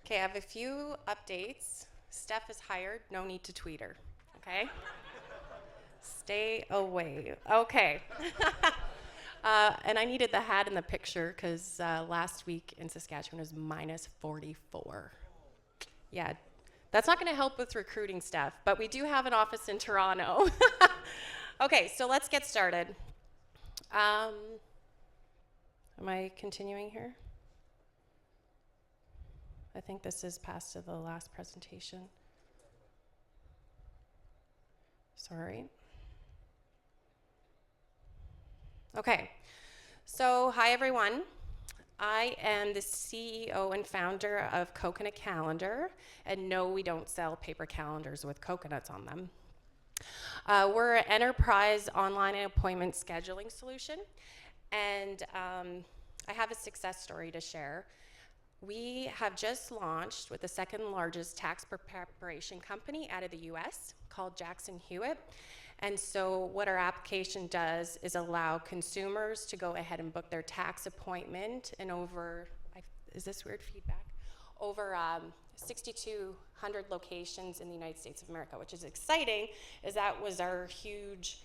Okay, I have a few updates. Steph is hired, no need to tweet her, okay? Stay away. Okay. And I needed the hat in the picture because last week in Saskatchewan was minus 44. Yeah, that's not going to help with recruiting stuff, but we do have an office in Toronto. Okay, so let's get started. Am I continuing here? I think this is past to the last presentation. Sorry. Okay, so hi everyone. I am the CEO and founder of Coconut Calendar, and no, we don't sell paper calendars with coconuts on them. We're an enterprise online appointment scheduling solution, and I have a success story to share. We have just launched with the second largest tax preparation company out of the US called Jackson Hewitt. And so what our application does is allow consumers to go ahead and book their tax appointment in over, is this weird feedback? Over 6,200 locations in the United States of America, which is exciting, as that was our huge,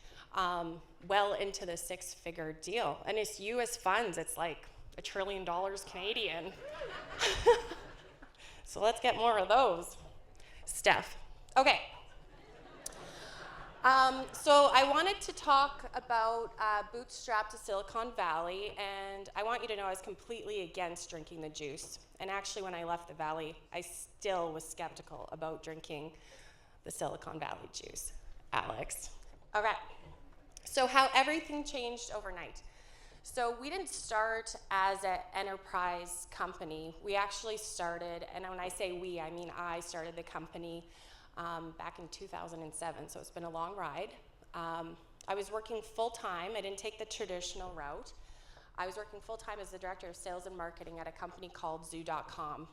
well into the six-figure deal. And it's US funds, it's like $1 trillion Canadian. So let's get more of those. Steph. Okay. So I wanted to talk about Bootstrapped to Silicon Valley, and I want you to know I was completely against drinking the juice. And actually, when I left the Valley, I still was skeptical about drinking the Silicon Valley juice. Alex. All right. So how everything changed overnight. So we didn't start as an enterprise company. We actually started, and when I say we, I mean I started the company back in 2007, so it's been a long ride. I was working full-time. I didn't take the traditional route. I was working full-time as the director of sales and marketing at a company called Zoo.com.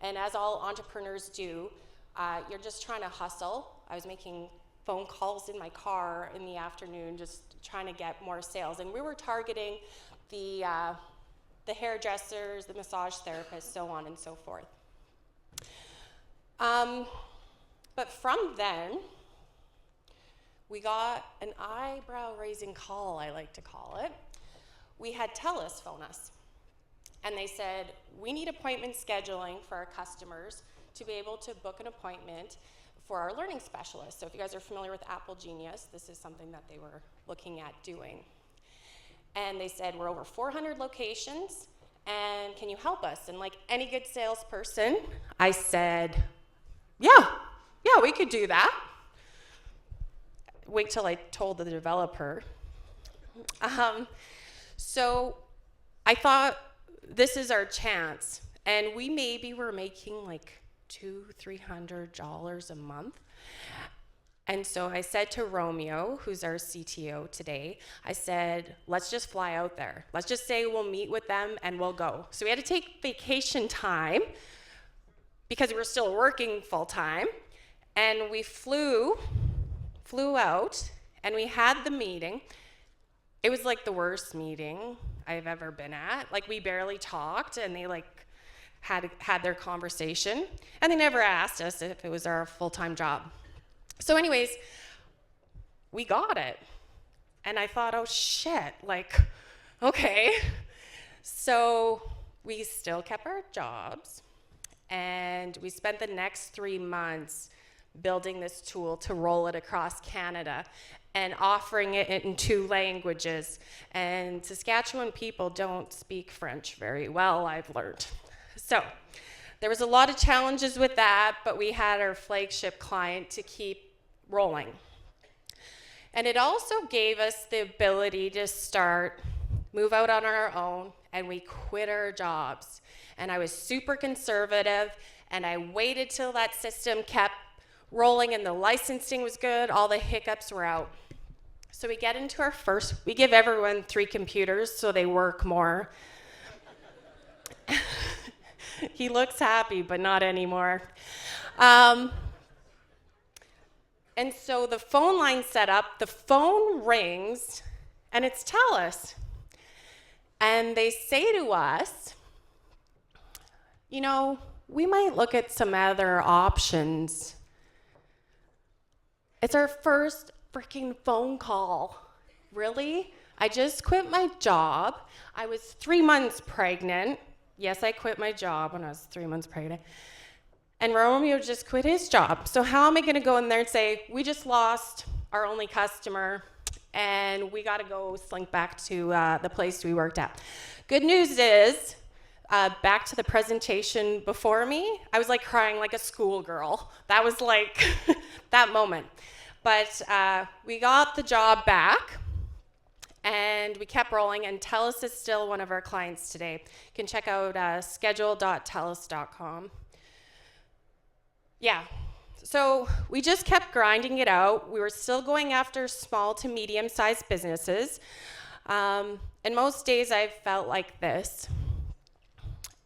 And as all entrepreneurs do, you're just trying to hustle. I was making phone calls in my car in the afternoon, just trying to get more sales. And we were targeting the hairdressers, the massage therapists, so on and so forth. But from then, we got an eyebrow-raising call, I like to call it. We had TELUS phone us, and they said, we need appointment scheduling for our customers to be able to book an appointment for our learning specialists. So if you guys are familiar with Apple Genius, this is something that they were looking at doing. And they said, we're over 400 locations, and can you help us? And like any good salesperson, I said, yeah, we could do that. Wait till I told the developer. So I thought, this is our chance. And we maybe were making like $200-300 a month. And so I said to Romeo, who's our CTO today, I said, let's just fly out there. Let's just say we'll meet with them and we'll go. So we had to take vacation time because we were still working full time. And we flew out, and we had the meeting. It was like the worst meeting I've ever been at. Like, we barely talked, and they like had their conversation, and they never asked us if it was our full-time job. So anyways, we got it. And I thought, oh shit, like, okay. So we still kept our jobs, and we spent the next 3 months building this tool to roll it across Canada and offering it in 2 languages. And Saskatchewan people don't speak French very well, I've learned. So there was a lot of challenges with that, but we had our flagship client to keep rolling. And it also gave us the ability to move out on our own, and we quit our jobs. And I was super conservative, and I waited till that system kept rolling and the licensing was good, all the hiccups were out. So we get into we give everyone 3 computers so they work more. He looks happy, but not anymore. And so the phone line set up, the phone rings, and it's TELUS. And they say to us, you know, we might look at some other options. It's our first freaking phone call. Really? I just quit my job. I was 3 months pregnant. Yes, I quit my job when I was 3 months pregnant. And Romeo just quit his job. So how am I going to go in there and say, we just lost our only customer and we got to go slink back to the place we worked at? Good news is, back to the presentation before me, I was like crying like a schoolgirl. That was like that moment. But we got the job back and we kept rolling, and TELUS is still one of our clients today. You can check out schedule.telus.com. Yeah, so we just kept grinding it out. We were still going after small to medium-sized businesses. And most days I felt like this.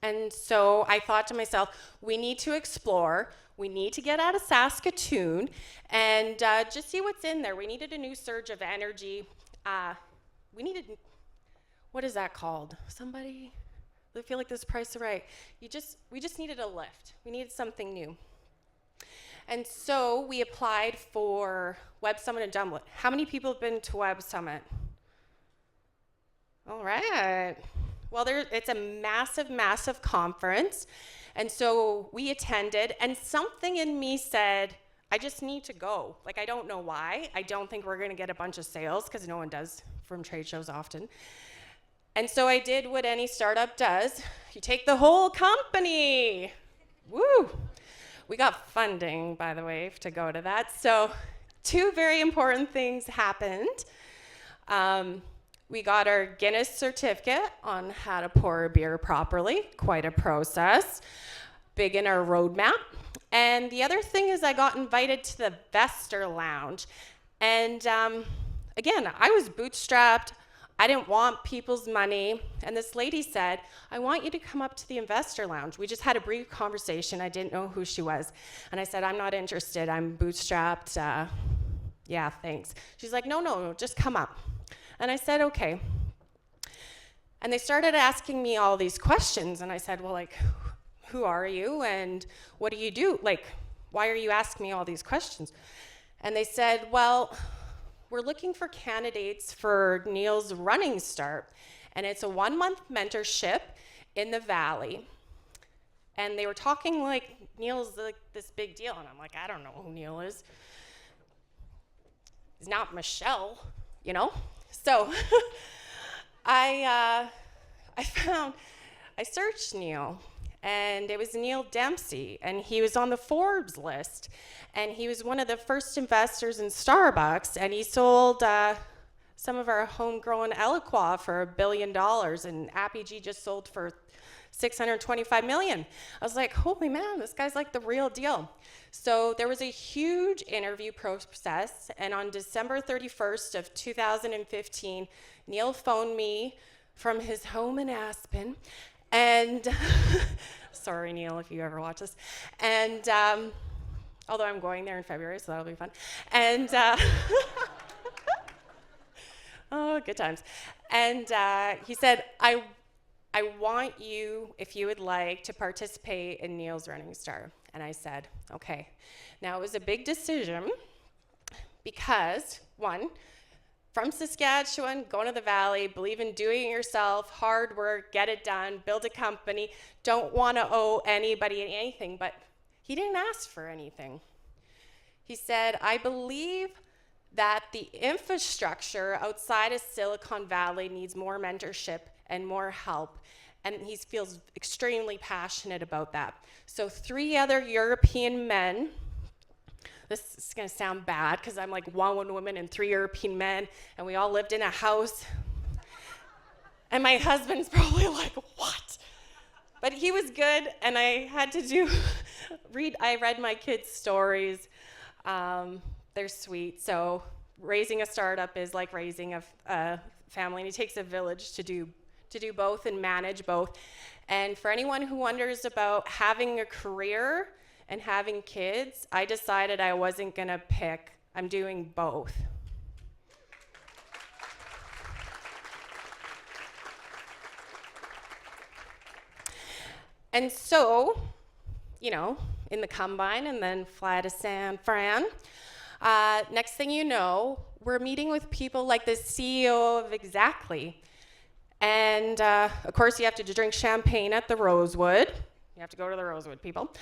And so I thought to myself, we need to explore. We need to get out of Saskatoon and just see what's in there. We needed a new surge of energy. We needed, what is that called? Somebody? I feel like this Price is Right. We just needed a lift. We needed something new. And so we applied for Web Summit in Dublin. How many people have been to Web Summit? All right. Well, it's a massive, massive conference. And so we attended, and something in me said, I just need to go. Like, I don't know why. I don't think we're going to get a bunch of sales, because no one does from trade shows often. And so I did what any startup does. You take the whole company. Woo! We got funding, by the way, to go to that. So 2 very important things happened. We got our Guinness certificate on how to pour a beer properly, quite a process, big in our roadmap. And the other thing is I got invited to the Vester Lounge. And again, I was bootstrapped. I didn't want people's money. And this lady said, I want you to come up to the Investor Lounge. We just had a brief conversation. I didn't know who she was. And I said, I'm not interested. I'm bootstrapped. Yeah, thanks. She's like, no, just come up. And I said, okay. And they started asking me all these questions. And I said, well, like, who are you? And what do you do? Like, why are you asking me all these questions? And they said, well, we're looking for candidates for Neil's Running Start. And it's a 1-month mentorship in the Valley. And they were talking like Neil's like this big deal. And I'm like, I don't know who Neil is. He's not Michelle, you know? So I searched Neil, and it was Neil Dempsey, and he was on the Forbes list, and he was one of the first investors in Starbucks, and he sold some of our homegrown Eloqua for $1 billion, and AppEG just sold for $625 million. I was like, holy man, this guy's like the real deal. So there was a huge interview process, and on December 31st of 2015, Neil phoned me from his home in Aspen, and sorry, Neil, if you ever watch this, and although I'm going there in February, so that'll be fun, and oh, good times. And he said, I want you, if you would like, to participate in Neil's Running Star. And I said, okay. Now, it was a big decision because, one, from Saskatchewan, going to the Valley, believe in doing it yourself, hard work, get it done, build a company, don't want to owe anybody anything, but he didn't ask for anything. He said, I believe that the infrastructure outside of Silicon Valley needs more mentorship and more help, and he feels extremely passionate about that. So 3 other European men, this is gonna sound bad because I'm like 1 woman and 3 European men, and we all lived in a house. And my husband's probably like, what? But he was good, and I had to I read my kids' stories. They're sweet. So raising a startup is like raising a family, and it takes a village to do both and manage both. And for anyone who wonders about having a career and having kids, I decided I wasn't gonna pick. I'm doing both. And so in the combine and then fly to San Fran. Next thing you know, we're meeting with people like the CEO of Exactly. And of course, you have to drink champagne at the Rosewood. You have to go to the Rosewood, people.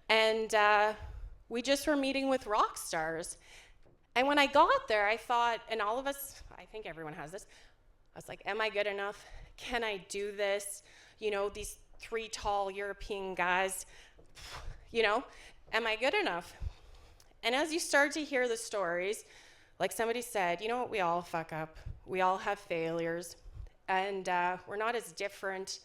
And we just were meeting with rock stars. And when I got there, I thought, and all of us, I think everyone has this, I was like, am I good enough? Can I do this? These 3 tall European guys, am I good enough? And as you start to hear the stories, like somebody said, you know what, we all fuck up. We all have failures. And we're not as different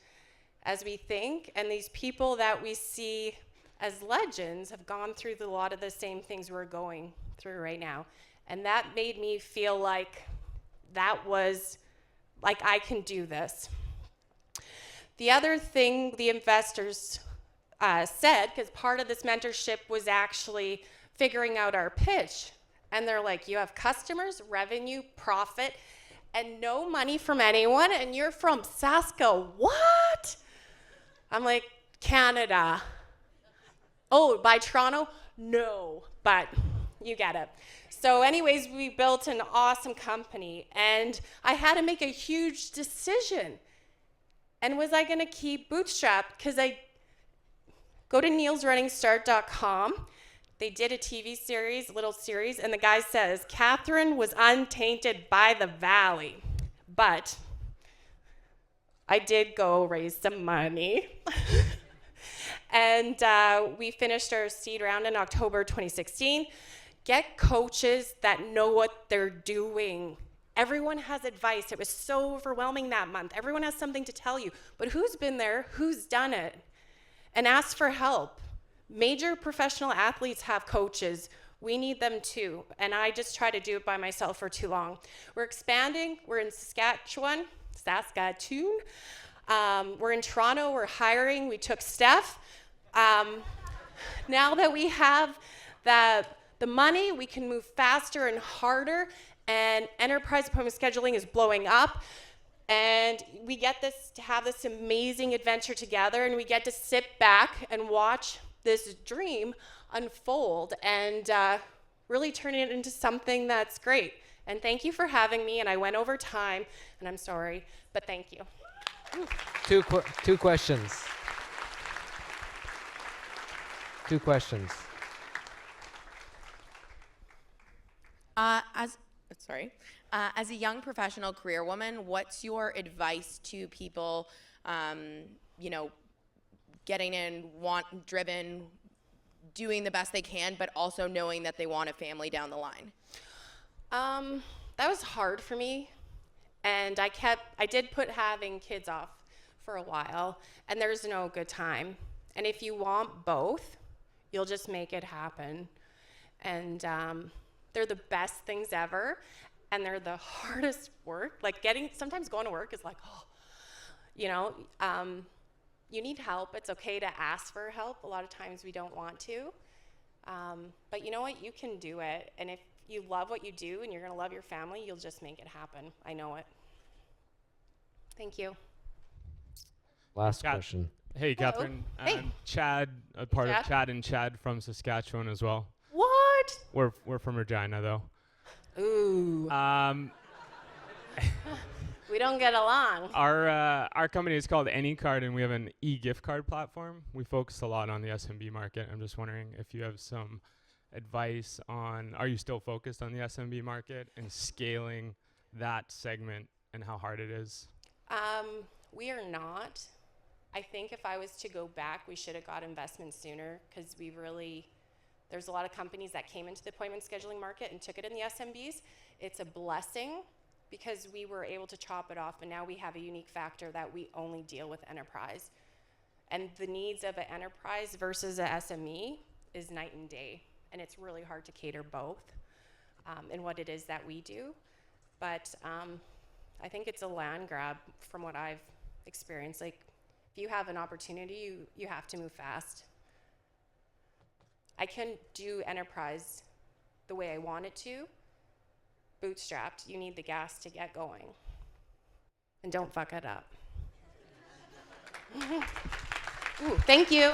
as we think. And these people that we see as legends have gone through a lot of the same things we're going through right now. And that made me feel like that was, like, I can do this. The other thing the investors said, because part of this mentorship was actually figuring out our pitch. And they're like, you have customers, revenue, profit, and no money from anyone, and you're from Saskatchewan? What? I'm like, Canada. Oh, by Toronto? No, but you get it. So anyways, we built an awesome company, and I had to make a huge decision. And was I gonna keep Bootstrapped? Because I go to neilsrunningstart.com. They did a TV series, little series, and the guy says, Katherine was untainted by the valley. But I did go raise some money. And we finished our seed round in October 2016. Get coaches that know what they're doing. Everyone has advice. It was so overwhelming that month. Everyone has something to tell you. But who's been there? Who's done it? And ask for help. Major professional athletes have coaches. We need them too. And I just try to do it by myself for too long. We're expanding. We're in Saskatchewan. We're in Toronto. We're hiring. We took Steph. Now that we have the money, we can move faster and harder, and enterprise appointment scheduling is blowing up, and we get to have this amazing adventure together, and we get to sit back and watch this dream unfold and really turn it into something that's great. And thank you for having me, and I went over time, and I'm sorry, but thank you. Two questions. Two questions. As a young professional career woman, what's your advice to people, getting in, driven, doing the best they can, but also knowing that they want a family down the line? That was hard for me, and I did put having kids off for a while, and there's no good time. And if you want both, you'll just make it happen. And they're the best things ever, and they're the hardest work. Like sometimes going to work is like, you need help. It's okay to ask for help. A lot of times we don't want to. But you know what? You can do it. And if you love what you do and you're gonna love your family, you'll just make it happen. I know it. Thank you. Last question. Hey, Katherine. Hey. Chad, a part of Chad and Chad from Saskatchewan as well. What? We're from Regina, though. Ooh. We don't get along. Our company is called AnyCard, and we have an e-gift card platform. We focus a lot on the SMB market. I'm just wondering if you have some advice on, are you still focused on the SMB market and scaling that segment and how hard it is? We are not. I think if I was to go back, we should have got investment sooner, because there's a lot of companies that came into the appointment scheduling market and took it in the SMBs. It's a blessing, because we were able to chop it off, and now we have a unique factor that we only deal with enterprise. And the needs of an enterprise versus a SME is night and day, and it's really hard to cater both in what it is that we do. But I think it's a land grab from what I've experienced. Like, if you have an opportunity, you have to move fast. I can do enterprise the way I want it to. Bootstrapped, you need the gas to get going. And don't fuck it up. Ooh, thank you.